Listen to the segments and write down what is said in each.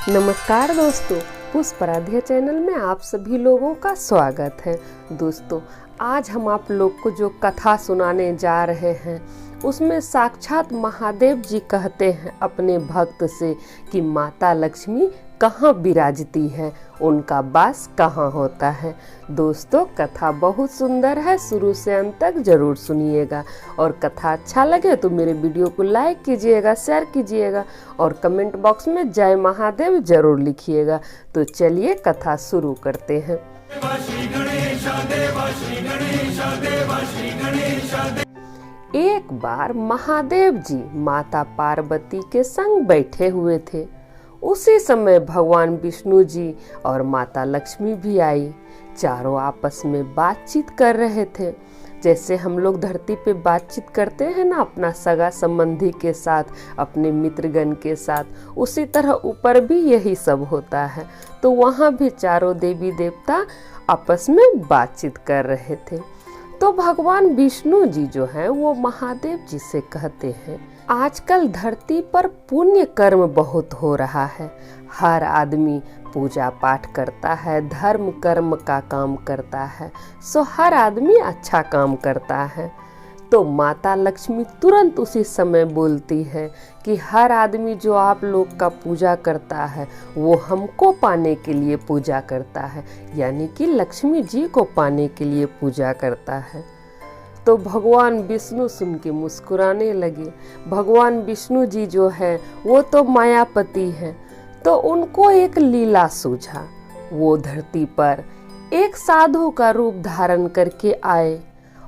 नमस्कार दोस्तों, पुष्पराध्या चैनल में आप सभी लोगों का स्वागत है। दोस्तों, आज हम आप लोग को जो कथा सुनाने जा रहे हैं उसमें साक्षात महादेव जी कहते हैं अपने भक्त से कि माता लक्ष्मी कहाँ विराजती है, उनका वास कहाँ होता है। दोस्तों, कथा बहुत सुंदर है, शुरू से अंत तक जरूर सुनिएगा। और कथा अच्छा लगे तो मेरे वीडियो को लाइक कीजिएगा, शेयर कीजिएगा और कमेंट बॉक्स में जय महादेव जरूर लिखिएगा। तो चलिए कथा शुरू करते हैं। एक बार महादेव जी माता पार्वती के संग बैठे हुए थे। उसी समय भगवान विष्णु जी और माता लक्ष्मी भी आई। चारों आपस में बातचीत कर रहे थे, जैसे हम लोग धरती पे बातचीत करते हैं ना अपना सगा संबंधी के साथ, अपने मित्रगण के साथ, उसी तरह ऊपर भी यही सब होता है। तो वहाँ भी चारों देवी देवता आपस में बातचीत कर रहे थे। तो भगवान विष्णु जी जो हैं वो महादेव जी से कहते हैं, आजकल धरती पर पुण्य कर्म बहुत हो रहा है। हर आदमी पूजा पाठ करता है, धर्म कर्म का काम करता है, सो हर आदमी अच्छा काम करता है। तो माता लक्ष्मी तुरंत उसी समय बोलती है कि हर आदमी जो आप लोग का पूजा करता है वो हमको पाने के लिए पूजा करता है, यानी कि लक्ष्मी जी को पाने के लिए पूजा करता है। तो भगवान विष्णु सुन के मुस्कुराने लगे। भगवान विष्णु जी जो है वो तो मायापति हैं, तो उनको एक लीला सूझा। वो धरती पर एक साधु का रूप धारण करके आए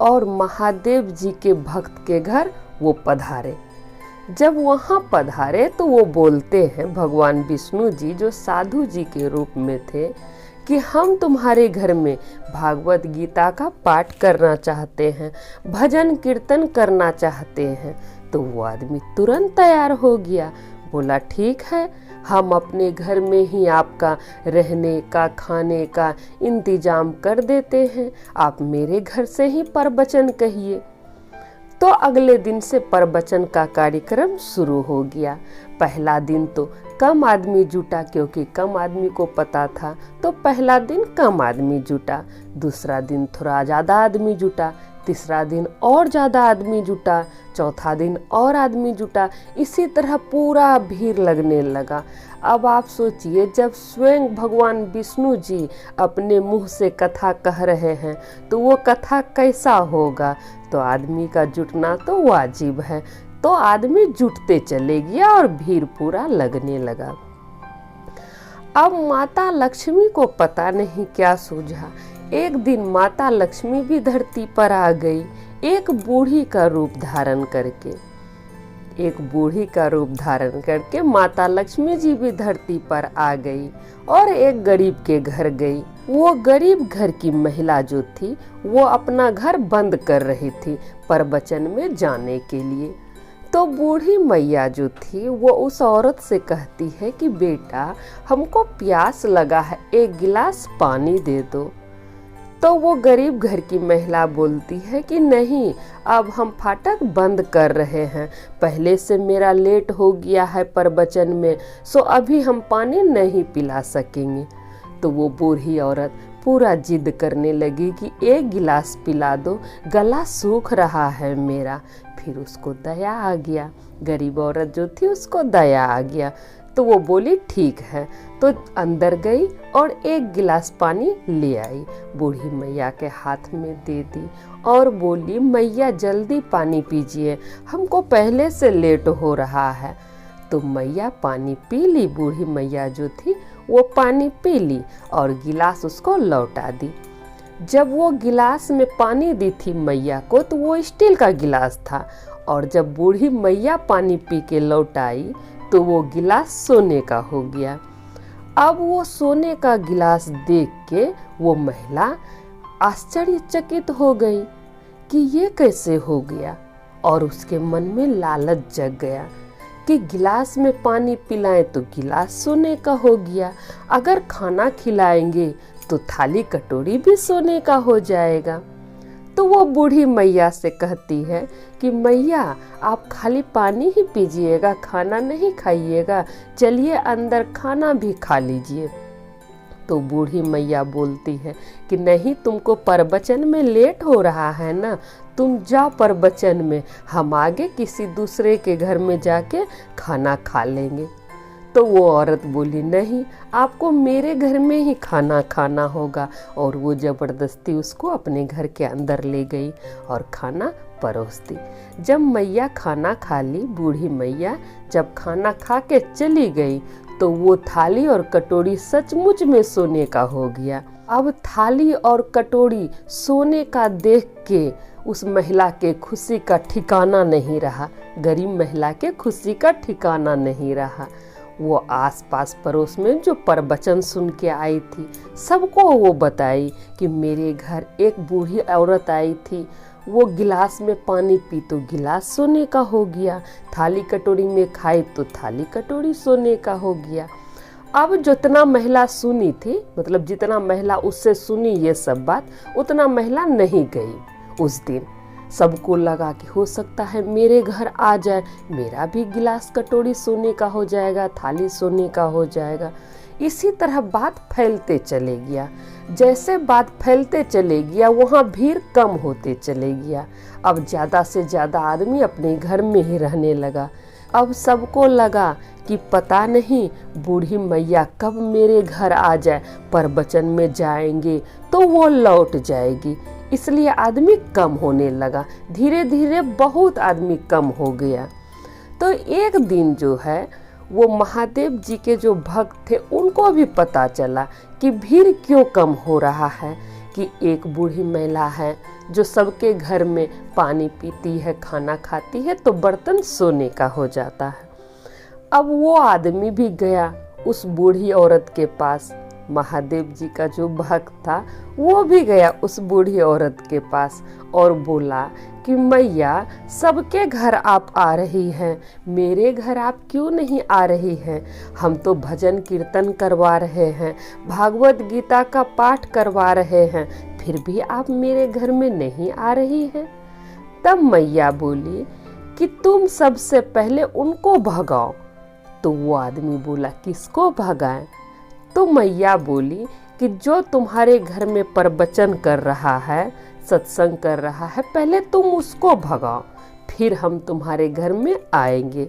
और महादेव जी के भक्त के घर वो पधारे। जब वहाँ पधारे तो वो बोलते हैं, भगवान विष्णु जी जो साधु जी के रूप में थे, कि हम तुम्हारे घर में भागवत गीता का पाठ करना चाहते हैं, भजन कीर्तन करना चाहते हैं। तो वो आदमी तुरंत तैयार हो गया, बोला ठीक है, हम अपने घर में ही आपका रहने का खाने का इंतजाम कर देते हैं, आप मेरे घर से ही प्रवचन कहिए। तो अगले दिन से प्रवचन का कार्यक्रम शुरू हो गया। पहला दिन तो कम आदमी जुटा, क्योंकि कम आदमी को पता था, तो पहला दिन कम आदमी जुटा। दूसरा दिन थोड़ा ज़्यादा आदमी जुटा, तीसरा दिन और ज़्यादा आदमी जुटा, चौथा दिन और आदमी जुटा। इसी तरह पूरा भीड़ लगने लगा। अब आप सोचिए, जब स्वयं भगवान विष्णु जी अपने मुंह से कथा कह रहे हैं तो वो कथा कैसा होगा। तो आदमी का जुटना तो वाजिब है। तो आदमी जुटते चले गया और भीड़ पूरा लगने लगा। अब माता लक्ष्मी को पता नहीं क्या सूझा। एक दिन माता लक्ष्मी भी धरती पर आ गई, एक बूढ़ी का रूप धारण करके। एक बूढ़ी का रूप धारण करके माता लक्ष्मी जी भी धरती पर आ गई और एक गरीब के घर गई। वो गरीब घर की महिला जो थी वो अपना घर बंद कर रही थी प्रवचन में जाने के लिए। तो बूढ़ी मैया जो थी वो उस औरत से कहती है कि बेटा, हमको प्यास लगा है, एक गिलास पानी दे दो। तो वो गरीब घर की महिला बोलती है कि नहीं, अब हम फाटक बंद कर रहे हैं, पहले से मेरा लेट हो गया है प्रवचन में, सो अभी हम पानी नहीं पिला सकेंगे। तो वो बूढ़ी औरत पूरा जिद करने लगी कि एक गिलास पिला दो, गला सूख रहा है मेरा। फिर उसको दया आ गया, गरीब औरत जो थी उसको दया आ गया। तो वो बोली ठीक है, तो अंदर गई और एक गिलास पानी ले आई, बूढ़ी मैया के हाथ में दे दी और बोली, मैया जल्दी पानी पीजिए, हमको पहले से लेट हो रहा है। तो मैया पानी पी ली, बूढ़ी मैया जो थी वो पानी पी ली और गिलास उसको लौटा दी। जब वो गिलास में पानी दी थी मैया को तो वो स्टील का गिलास था, और जब बूढ़ी मैया पानी पी के लौटाई तो वो गिलास सोने का हो गया। अब वो सोने का गिलास देख के वो महिला आश्चर्यचकित हो गई कि ये कैसे हो गया, और उसके मन में लालच जग गया कि गिलास में पानी पिलाएं तो गिलास सोने का हो गया, अगर खाना खिलाएंगे तो थाली कटोरी भी सोने का हो जाएगा। तो वो बूढ़ी मैया से कहती है कि मैया आप खाली पानी ही पीजिएगा, खाना नहीं खाइएगा, चलिए अंदर खाना भी खा लीजिए। तो बूढ़ी मैया बोलती है कि नहीं, तुमको प्रवचन में लेट हो रहा है ना, तुम जाओ प्रवचन में, हम आगे किसी दूसरे के घर में जाके खाना खा लेंगे। तो वो औरत बोली नहीं, आपको मेरे घर में ही खाना खाना होगा। और वो ज़बरदस्ती उसको अपने घर के अंदर ले गई और खाना परोस दी। जब मैया खाना खा ली, बूढ़ी मैया जब खाना खा के चली गई तो वो थाली और कटोरी सचमुच में सोने का हो गया। अब थाली और कटोरी सोने का देख के उस महिला के खुशी का ठिकाना नहीं रहा, गरीब महिला के खुशी का ठिकाना नहीं रहा। वो आसपास पड़ोस में जो प्रवचन सुन के आई थी सबको वो बताई कि मेरे घर एक बूढ़ी औरत आई थी, वो गिलास में पानी पी तो गिलास सोने का हो गया, थाली कटोरी में खाई तो थाली कटोरी सोने का हो गया। अब जितना महिला सुनी थी, मतलब जितना महिला उससे सुनी ये सब बात, उतना महिला नहीं गई उस दिन। सबको लगा कि हो सकता है मेरे घर आ जाए, मेरा भी गिलास कटोरी सोने का हो जाएगा, थाली सोने का हो जाएगा। इसी तरह बात फैलते चले गया। जैसे बात फैलते चले गया वहाँ भीड़ कम होते चले गया। अब ज़्यादा से ज़्यादा आदमी अपने घर में ही रहने लगा। अब सबको लगा कि पता नहीं बूढ़ी मैया कब मेरे घर आ जाए, प्रवचन में जाएंगे तो वो लौट जाएगी, इसलिए आदमी कम होने लगा। धीरे धीरे बहुत आदमी कम हो गया। तो एक दिन जो है वो महादेव जी के जो भक्त थे उनको भी पता चला कि भीड़ क्यों कम हो रहा है, कि एक बूढ़ी महिला है जो सबके घर में पानी पीती है, खाना खाती है तो बर्तन सोने का हो जाता है। अब वो आदमी भी गया उस बूढ़ी औरत के पास, महादेव जी का जो भक्त था वो भी गया उस बूढ़ी औरत के पास और बोला कि मैया सबके घर आप आ रही हैं, मेरे घर आप क्यों नहीं आ रही हैं? हम तो भजन कीर्तन करवा रहे हैं, भागवत गीता का पाठ करवा रहे हैं, फिर भी आप मेरे घर में नहीं आ रही हैं। तब मैया बोली कि तुम सबसे पहले उनको भगाओ। तो वो आदमी बोला किसको भगाएं? तो मैया बोली कि जो तुम्हारे घर में प्रवचन कर रहा है, सत्संग कर रहा है, पहले तुम उसको भगाओ, फिर हम तुम्हारे घर में आएंगे।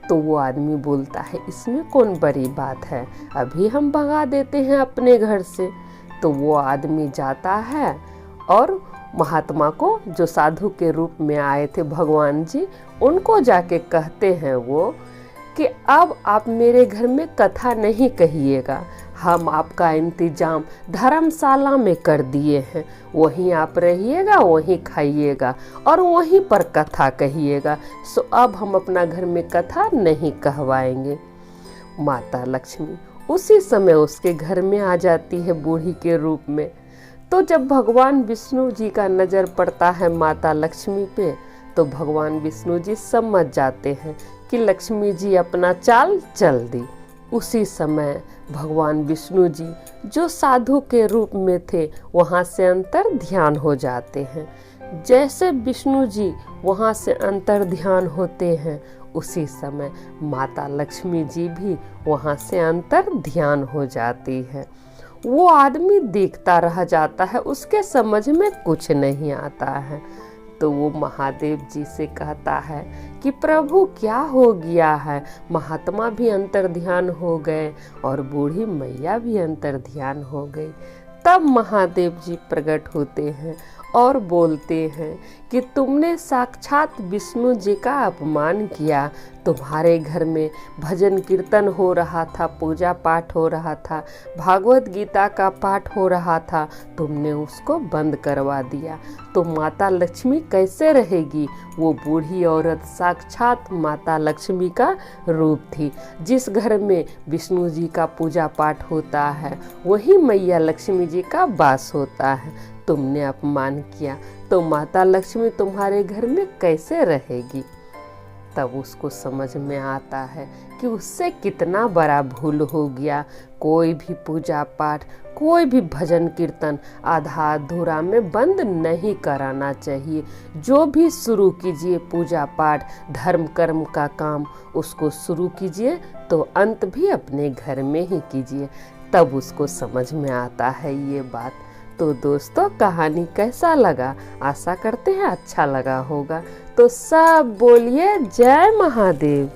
तो वो आदमी बोलता है इसमें कौन बड़ी बात है, अभी हम भगा देते हैं अपने घर से। तो वो आदमी जाता है और महात्मा को, जो साधु के रूप में आए थे भगवान जी, उनको जाके कहते हैं वो कि अब आप मेरे घर में कथा नहीं कहिएगा, हम आपका इंतजाम धर्मशाला में कर दिए हैं, वहीं आप रहिएगा, वहीं खाइएगा और वहीं पर कथा कहिएगा। सो अब हम अपना घर में कथा नहीं कहवाएंगे। माता लक्ष्मी उसी समय उसके घर में आ जाती है बूढ़ी के रूप में। तो जब भगवान विष्णु जी का नज़र पड़ता है माता लक्ष्मी पे, तो भगवान विष्णु जी समझ जाते हैं कि लक्ष्मी जी अपना चाल चल दी। उसी समय भगवान विष्णु जी जो साधु के रूप में थे वहाँ से अंतर ध्यान हो जाते हैं। जैसे विष्णु जी वहाँ से अंतर ध्यान होते हैं, उसी समय माता लक्ष्मी जी भी वहाँ से अंतर ध्यान हो जाती है। वो आदमी देखता रह जाता है, उसके समझ में कुछ नहीं आता है। तो वो महादेव जी से कहता है कि प्रभु क्या हो गया है? महात्मा भी अंतर ध्यान हो गए और बूढ़ी मैया भी अंतर ध्यान हो गई। तब महादेव जी प्रकट होते हैं और बोलते हैं कि तुमने साक्षात विष्णु जी का अपमान किया। तुम्हारे घर में भजन कीर्तन हो रहा था, पूजा पाठ हो रहा था, भागवत गीता का पाठ हो रहा था, तुमने उसको बंद करवा दिया। तो माता लक्ष्मी कैसे रहेगी? वो बूढ़ी औरत साक्षात माता लक्ष्मी का रूप थी। जिस घर में विष्णु जी का पूजा पाठ होता है वही मैया लक्ष्मी जी का वास होता है। तुमने अपमान किया तो माता लक्ष्मी तुम्हारे घर में कैसे रहेगी? तब उसको समझ में आता है कि उससे कितना बड़ा भूल हो गया। कोई भी पूजा पाठ, कोई भी भजन कीर्तन आधा अधूरा में बंद नहीं कराना चाहिए। जो भी शुरू कीजिए पूजा पाठ धर्म कर्म का काम, उसको शुरू कीजिए तो अंत भी अपने घर में ही कीजिए, तब उसको समझ में आता है ये बात। तो दोस्तों, कहानी कैसा लगा? आशा करते हैं अच्छा लगा होगा। तो सब बोलिए जय महादेव।